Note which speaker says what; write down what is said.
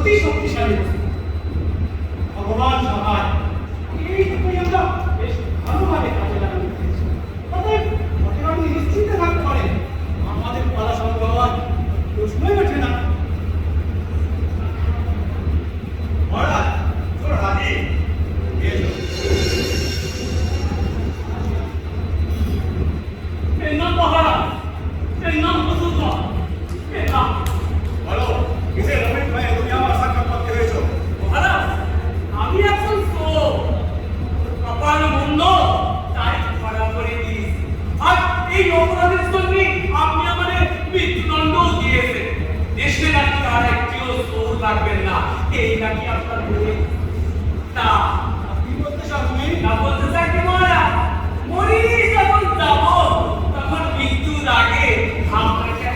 Speaker 1: অতি শক্তিশালী বস্তু। ভগবান সহায়, এই দুটোই আমরা বেশ ভালোভাবে কাজে লাগাতে পেরেছি। অতএব আপনি নিশ্চিন্তে থাকতে পারেন, আমাদের পালা সংগ্রহ হওয়ার প্রশ্নই ওঠে না।
Speaker 2: মহারাজ, চলো রাজি। এসো।
Speaker 3: এর নাম মহারাজ, এর নাম বসুন্ধরা, এর নাম।
Speaker 2: বলো, কিসের রমেশ ভাই তুমি আমার সাক্ষাৎ করতে হয়েছো?
Speaker 3: মহারাজ, আমি এখন চোর, কপাল মন্দ, তাই ধরা পড়ে দিয়েছি। আর এই অপরাধের জন্য আপনি আমাদের মৃত্যুদণ্ডও দিয়েছেন। দেশে নাকি আর একটিও চোর লাগবেন না, এই নাকি আপনার বলে। তা
Speaker 1: আপনি বলতে চাচ্ছেন
Speaker 3: না বলতে চাই কি মহারাজ, মরি যখন যাব তখন মৃত্যুর আগে আপনাকে